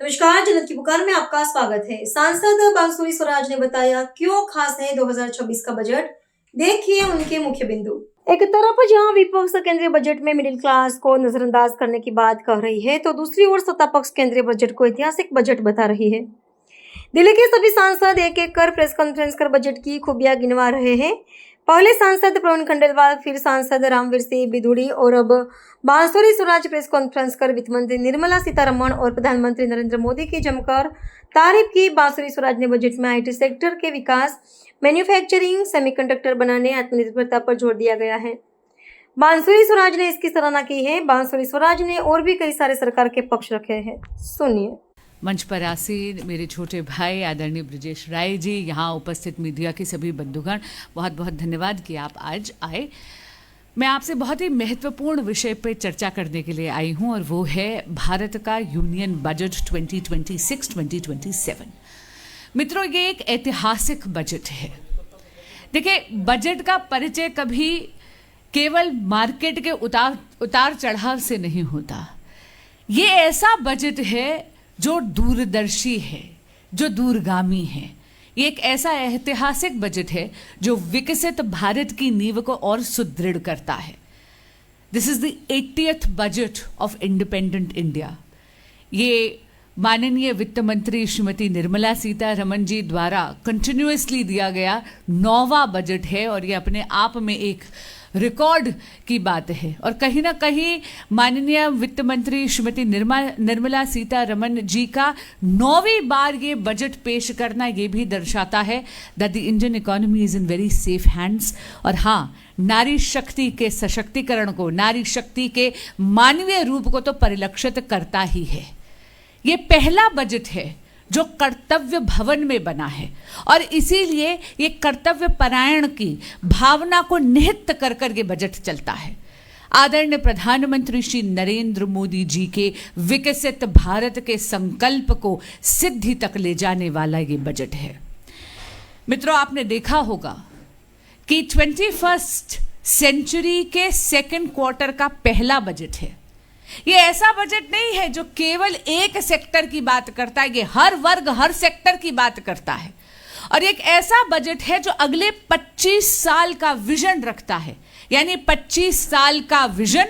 नमस्कार, जनत की पुकार में आपका स्वागत है। सांसद बांसुरी स्वराज ने बताया क्यों खास है 2026 का बजट। देखिए उनके मुख्य बिंदु। एक तरफ जहां विपक्ष केंद्रीय बजट में मिडिल क्लास को नजरअंदाज करने की बात कह रही है, तो दूसरी ओर सत्ता पक्ष केंद्रीय बजट को ऐतिहासिक बजट बता रही है। दिल्ली के सभी सांसद एक एक कर प्रेस कॉन्फ्रेंस कर बजट की खूबियां गिनवा रहे हैं। पहले सांसद प्रवीण खंडेलवाल, फिर सांसद रामवीर सिंह बिधूड़ी और अब बांसुरी स्वराज प्रेस कॉन्फ्रेंस कर वित्त मंत्री निर्मला सीतारमण और प्रधानमंत्री नरेंद्र मोदी की जमकर तारीफ की। बांसुरी स्वराज ने बजट में आईटी सेक्टर के विकास, मैन्युफैक्चरिंग, सेमीकंडक्टर बनाने, आत्मनिर्भरता पर जोर दिया गया है। बांसुरी स्वराज ने इसकी सराहना की है। बांसुरी स्वराज ने और भी कई सारे सरकार के पक्ष रखे हैं, सुनिए। मंच पर आसीन मेरे छोटे भाई आदरणीय ब्रजेश राय जी, यहाँ उपस्थित मीडिया के सभी बंधुगण, बहुत बहुत धन्यवाद कि आप आज आए। मैं आपसे बहुत ही महत्वपूर्ण विषय पर चर्चा करने के लिए आई हूँ और वो है भारत का यूनियन बजट 2026-2027। मित्रों, ये एक ऐतिहासिक बजट है। देखिए, बजट का परिचय कभी केवल मार्केट के उतार चढ़ाव से नहीं होता। ये ऐसा बजट है जो दूरदर्शी है, जो दूरगामी है। ये एक ऐसा ऐतिहासिक बजट है जो विकसित भारत की नींव को और सुदृढ़ करता है। This is the 80th budget of independent India. ये माननीय वित्त मंत्री श्रीमती निर्मला सीतारमण जी द्वारा कंटिन्यूअसली दिया गया 9वां बजट है और ये अपने आप में एक रिकॉर्ड की बात है। और कहीं ना कहीं माननीय वित्त मंत्री श्रीमती निर्मला सीतारमण जी का 9वीं बार ये बजट पेश करना ये भी दर्शाता है that the Indian economy is in very safe hands. और हाँ, नारी शक्ति के सशक्तिकरण को, नारी शक्ति के मानवीय रूप को तो परिलक्षित करता ही है। ये पहला बजट है जो कर्तव्य भवन में बना है और इसीलिए ये कर्तव्य परायण की भावना को निहित कर कर ये बजट चलता है। आदरणीय प्रधानमंत्री श्री नरेंद्र मोदी जी के विकसित भारत के संकल्प को सिद्धि तक ले जाने वाला ये बजट है। मित्रों, आपने देखा होगा कि 21st सेंचुरी के सेकेंड क्वार्टर का पहला बजट है। ये ऐसा बजट नहीं है जो केवल एक सेक्टर की बात करता है, ये हर वर्ग, हर सेक्टर की बात करता है। और एक ऐसा बजट है जो अगले 25 साल का विजन रखता है, यानी 25 साल का विजन,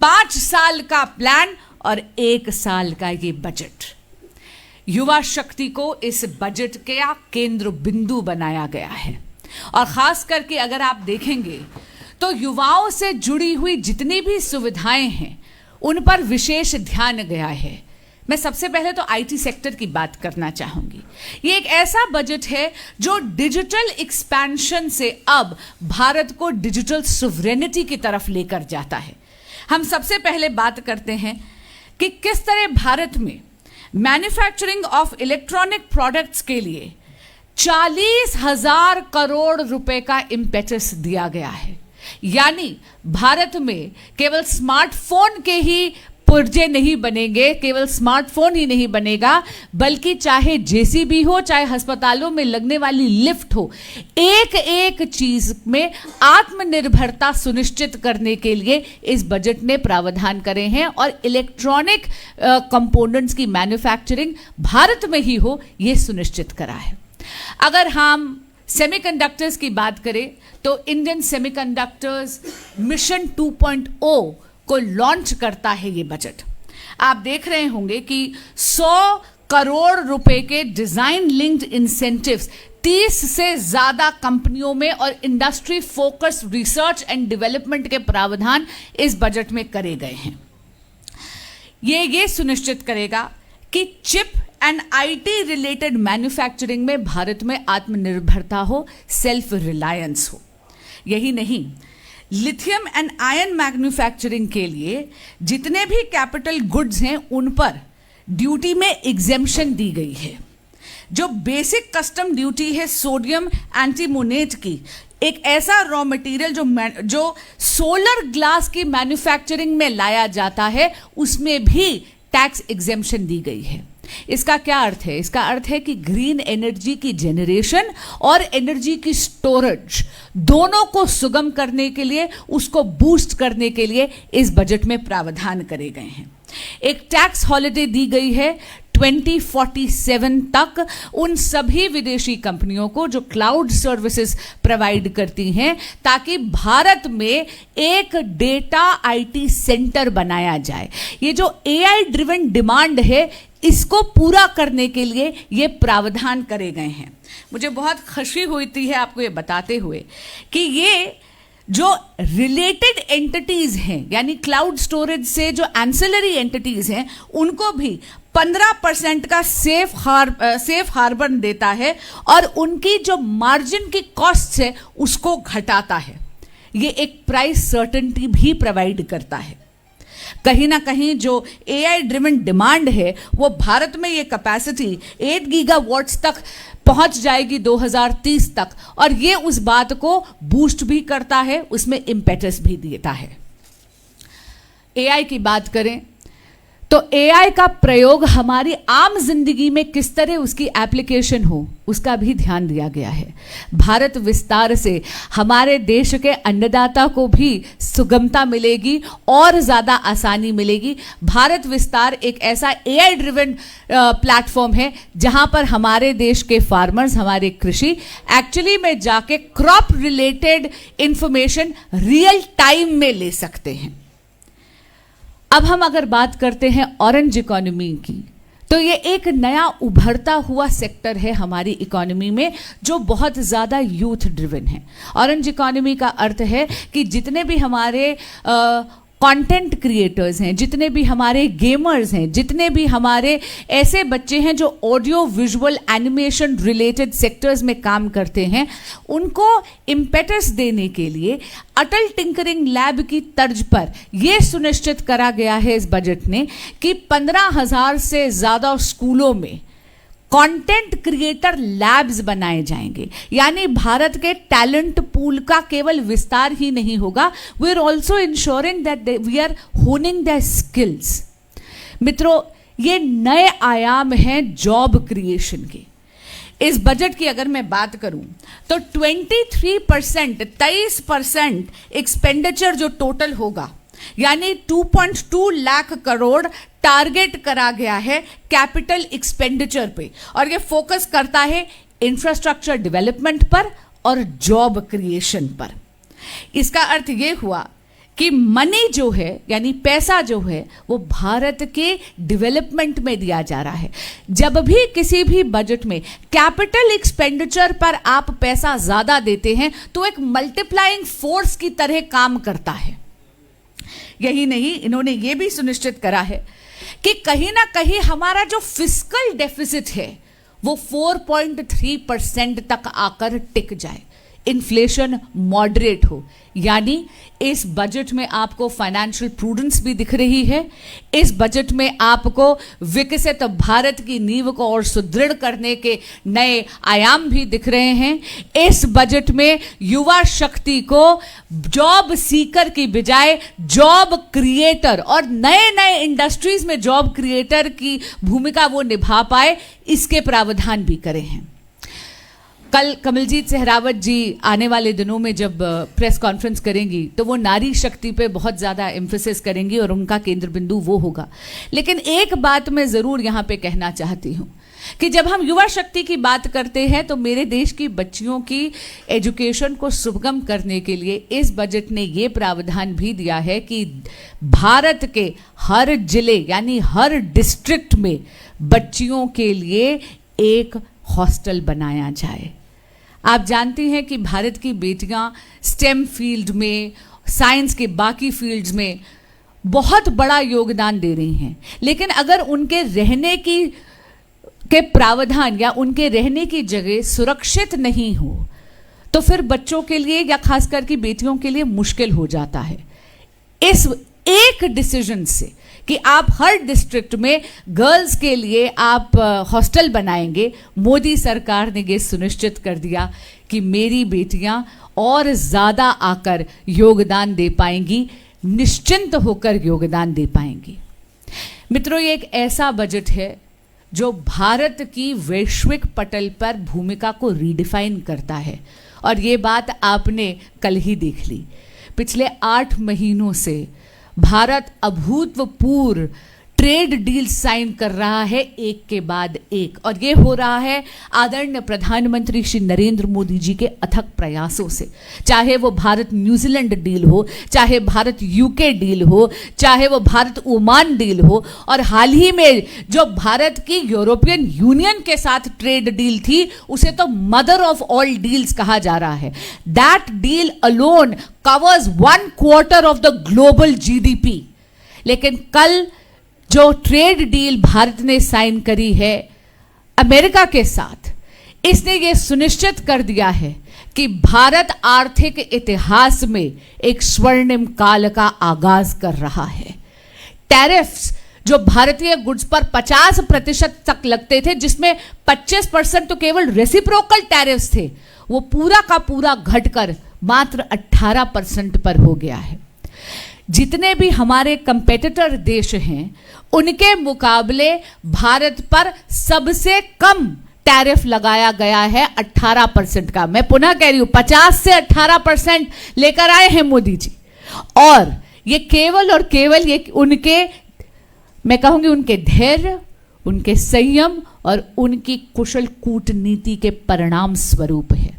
5 साल का प्लान और 1 साल का ये बजट। युवा शक्ति को इस बजट के केंद्र बिंदु बनाया गया है। और खास करके अगर आप देखेंगे तो युवाओं से जुड़ी हुई जितनी भी सुविधाएं हैं उन पर विशेष ध्यान गया है। मैं सबसे पहले तो आईटी सेक्टर की बात करना चाहूंगी। ये एक ऐसा बजट है जो डिजिटल एक्सपेंशन से अब भारत को डिजिटल सोवरेनिटी की तरफ लेकर जाता है। हम सबसे पहले बात करते हैं कि किस तरह भारत में मैन्युफैक्चरिंग ऑफ इलेक्ट्रॉनिक प्रोडक्ट्स के लिए 40,000 करोड़ रुपए का इम्पेटस दिया गया है। यानी भारत में केवल स्मार्टफोन के ही पुर्जे नहीं बनेंगे, केवल स्मार्टफोन ही नहीं बनेगा, बल्कि चाहे जेसीबी हो, चाहे अस्पतालों में लगने वाली लिफ्ट हो, एक एक चीज में आत्मनिर्भरता सुनिश्चित करने के लिए इस बजट ने प्रावधान करे हैं और इलेक्ट्रॉनिक कंपोनेंट्स की मैन्युफैक्चरिंग भारत में ही हो, यह सुनिश्चित करा है। अगर हम सेमीकंडक्टर्स की बात करें तो इंडियन सेमीकंडक्टर्स मिशन 2.0 को लॉन्च करता है ये बजट। आप देख रहे होंगे कि 100 करोड़ रुपए के डिजाइन लिंक्ड इंसेंटिव्स 30 से ज्यादा कंपनियों में और industry focus research and development के प्रावधान इस बजट में करे गए हैं। ये सुनिश्चित करेगा कि chip and IT related manufacturing में भारत में आत्मनिर्भरता हो, सेल्फ रिलायंस हो। यही नहीं, लिथियम एंड आयन मैन्युफैक्चरिंग के लिए जितने भी कैपिटल गुड्स हैं उन पर ड्यूटी में एग्जेम्पशन दी गई है। जो बेसिक कस्टम ड्यूटी है सोडियम एंटीमोनेट की, एक ऐसा रॉ मटेरियल जो सोलर ग्लास की मैन्युफैक्चरिंग में लाया जाता है, उसमें भी टैक्स एग्जेम्पशन दी गई है। इसका क्या अर्थ है? इसका अर्थ है कि ग्रीन एनर्जी की जनरेशन और एनर्जी की स्टोरेज दोनों को सुगम करने के लिए, उसको बूस्ट करने के लिए इस बजट में प्रावधान करे गए हैं। एक टैक्स हॉलिडे दी गई है 2047 तक उन सभी विदेशी कंपनियों को जो क्लाउड सर्विसेज प्रोवाइड करती हैं, ताकि भारत में एक डेटा आईटी सेंटर बनाया जाए। ये जो एआई ड्रिवन डिमांड है, इसको पूरा करने के लिए ये प्रावधान करे गए हैं। मुझे बहुत खुशी होती है आपको ये बताते हुए कि ये जो रिलेटेड एंटिटीज हैं, यानी क्लाउड स्टोरेज से जो एंसिलरी एंटिटीज हैं, उनको भी 15% का सेफ हार्बर देता है और उनकी जो मार्जिन की कॉस्ट है उसको घटाता है। ये एक प्राइस सर्टेनिटी भी प्रोवाइड करता है। कहीं ना कहीं जो एआई ड्रिवन डिमांड है, वो भारत में ये कैपेसिटी 8 गीगावाट्स तक पहुंच जाएगी 2030 तक, और ये उस बात को बूस्ट भी करता है, उसमें इम्पेटस भी देता है। एआई की बात करें तो एआई का प्रयोग हमारी आम जिंदगी में किस तरह उसकी एप्लीकेशन हो, उसका भी ध्यान दिया गया है। भारत विस्तार से हमारे देश के अन्नदाता को भी सुगमता मिलेगी और ज़्यादा आसानी मिलेगी। भारत विस्तार एक ऐसा एआई ड्रिवन प्लेटफॉर्म है जहां पर हमारे देश के फार्मर्स, हमारे कृषि एक्चुअली में जाके crop related information real time में ले सकते हैं। अब हम अगर बात करते हैं ऑरेंज इकोनॉमी की, तो ये एक नया उभरता हुआ सेक्टर है हमारी इकोनॉमी में, जो बहुत ज़्यादा यूथ ड्रिवन है। ऑरेंज इकोनॉमी का अर्थ है कि जितने भी हमारे कंटेंट क्रिएटर्स हैं, जितने भी हमारे गेमर्स हैं, जितने भी हमारे ऐसे बच्चे हैं जो audio visual animation related sectors में काम करते हैं, उनको इम्पेटस देने के लिए अटल टिंकरिंग लैब की तर्ज पर यह सुनिश्चित करा गया है इस बजट ने कि 15,000 से ज़्यादा स्कूलों में कंटेंट क्रिएटर लैब्स बनाए जाएंगे। यानी भारत के टैलेंट पूल का केवल विस्तार ही नहीं होगा, we are also ensuring that we are honing the skills. मित्रों, ये नए आयाम हैं जॉब क्रिएशन के। इस बजट की अगर मैं बात करूं तो 23% एक्सपेंडिचर जो टोटल होगा, यानी 2.2 लाख करोड़ टारगेट करा गया है कैपिटल एक्सपेंडिचर पे, और ये फोकस करता है इंफ्रास्ट्रक्चर डेवलपमेंट पर और जॉब क्रिएशन पर। इसका अर्थ ये हुआ कि मनी जो है, यानी पैसा जो है, वो भारत के डेवलपमेंट में दिया जा रहा है। जब भी किसी भी बजट में कैपिटल एक्सपेंडिचर पर आप पैसा ज्यादा देते हैं तो एक मल्टीप्लाइंग फोर्स की तरह काम करता है। यही नहीं, इन्होंने ये भी सुनिश्चित करा है कि कहीं ना कहीं हमारा जो फिस्कल डेफिसिट है वो 4.3% तक आकर टिक जाए, इन्फ्लेशन मॉडरेट हो। यानी इस बजट में आपको फाइनेंशियल प्रूडेंस भी दिख रही है। इस बजट में आपको विकसित भारत की नींव को और सुदृढ़ करने के नए आयाम भी दिख रहे हैं। इस बजट में युवा शक्ति को जॉब सीकर की बजाय जॉब क्रिएटर और नए नए इंडस्ट्रीज में जॉब क्रिएटर की भूमिका वो निभा पाए, इसके प्रावधान भी करे हैं। कल कमलजीत सहरावत जी आने वाले दिनों में जब प्रेस कॉन्फ्रेंस करेंगी तो वो नारी शक्ति पे बहुत ज़्यादा एम्फेसिस करेंगी और उनका केंद्र बिंदु वो होगा। लेकिन एक बात मैं ज़रूर यहाँ पे कहना चाहती हूँ कि जब हम युवा शक्ति की बात करते हैं तो मेरे देश की बच्चियों की एजुकेशन को सुगम करने के लिए इस बजट ने ये प्रावधान भी दिया है कि भारत के हर जिले यानी हर डिस्ट्रिक्ट में बच्चियों के लिए एक हॉस्टल बनाया जाए। आप जानती हैं कि भारत की बेटियां स्टेम फील्ड में, साइंस के बाकी फील्ड्स में बहुत बड़ा योगदान दे रही हैं, लेकिन अगर उनके रहने के प्रावधान या उनके रहने की जगह सुरक्षित नहीं हो तो फिर बच्चों के लिए या खासकर की बेटियों के लिए मुश्किल हो जाता है। इस एक डिसीजन से कि आप हर डिस्ट्रिक्ट में गर्ल्स के लिए आप हॉस्टल बनाएंगे, मोदी सरकार ने ये सुनिश्चित कर दिया कि मेरी बेटियां और ज़्यादा आकर योगदान दे पाएंगी, निश्चिंत होकर योगदान दे पाएंगी। मित्रों, ये एक ऐसा बजट है जो भारत की वैश्विक पटल पर भूमिका को रीडिफाइन करता है, और ये बात आपने कल ही देख ली। पिछले 8 महीनों से भारत अभूतपूर्व ट्रेड डील साइन कर रहा है एक के बाद एक, और ये हो रहा है आदरणीय प्रधानमंत्री श्री नरेंद्र मोदी जी के अथक प्रयासों से। चाहे वो भारत न्यूजीलैंड डील हो, चाहे भारत यूके डील हो, चाहे वो भारत ओमान डील हो, और हाल ही में जो भारत की यूरोपियन यूनियन के साथ ट्रेड डील थी उसे तो मदर ऑफ ऑल डील्स कहा जा रहा है। That deal alone covers 1/4 of the global GDP. लेकिन कल जो ट्रेड डील भारत ने साइन करी है अमेरिका के साथ, इसने ये सुनिश्चित कर दिया है कि भारत आर्थिक इतिहास में एक स्वर्णिम काल का आगाज कर रहा है। टैरिफ्स जो भारतीय गुड्स पर 50% तक लगते थे, जिसमें 25% तो केवल रेसिप्रोकल टैरिफ्स थे, वो पूरा का पूरा घटकर मात्र 18% पर हो गया है। जितने भी हमारे कंपेटिटर देश हैं उनके मुकाबले भारत पर सबसे कम टैरिफ लगाया गया है 18% का। मैं पुनः कह रही हूं, 50 से 18% लेकर आए हैं मोदी जी, और ये केवल और केवल ये उनके, मैं कहूंगी उनके धैर्य, उनके संयम और उनकी कुशल कूटनीति के परिणाम स्वरूप है।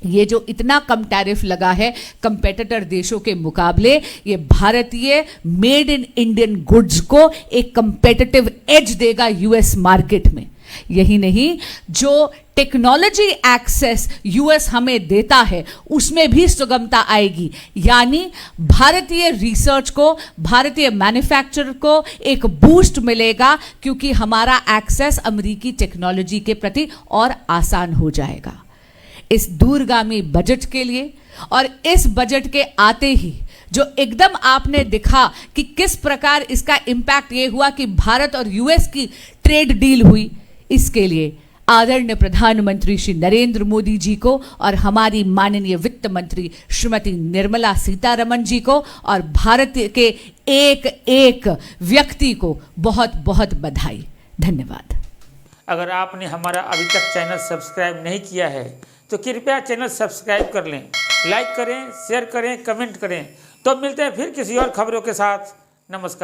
ये जो इतना कम टैरिफ लगा है कंपेटिटर देशों के मुकाबले, ये भारतीय मेड इन इंडियन गुड्स को एक कंपेटिटिव एज देगा यूएस मार्केट में। यही नहीं, जो टेक्नोलॉजी एक्सेस यूएस हमें देता है उसमें भी सुगमता आएगी, यानी भारतीय रिसर्च को, भारतीय मैन्युफैक्चरर को एक बूस्ट मिलेगा, क्योंकि हमारा एक्सेस अमेरिकी टेक्नोलॉजी के प्रति और आसान हो जाएगा। इस दूरगामी बजट के लिए और इस बजट के आते ही जो एकदम आपने दिखा कि किस प्रकार इसका इम्पैक्ट ये हुआ कि भारत और यूएस की ट्रेड डील हुई, इसके लिए आदरणीय प्रधानमंत्री श्री नरेंद्र मोदी जी को और हमारी माननीय वित्त मंत्री श्रीमती निर्मला सीतारमण जी को और भारत के एक एक व्यक्ति को बहुत बहुत बधाई। धन्यवाद। अगर आपने हमारा अभी तक चैनल सब्सक्राइब नहीं किया है तो कृपया चैनल सब्सक्राइब कर लें, लाइक करें, शेयर करें, कमेंट करें। तो मिलते हैं फिर किसी और खबरों के साथ। नमस्कार।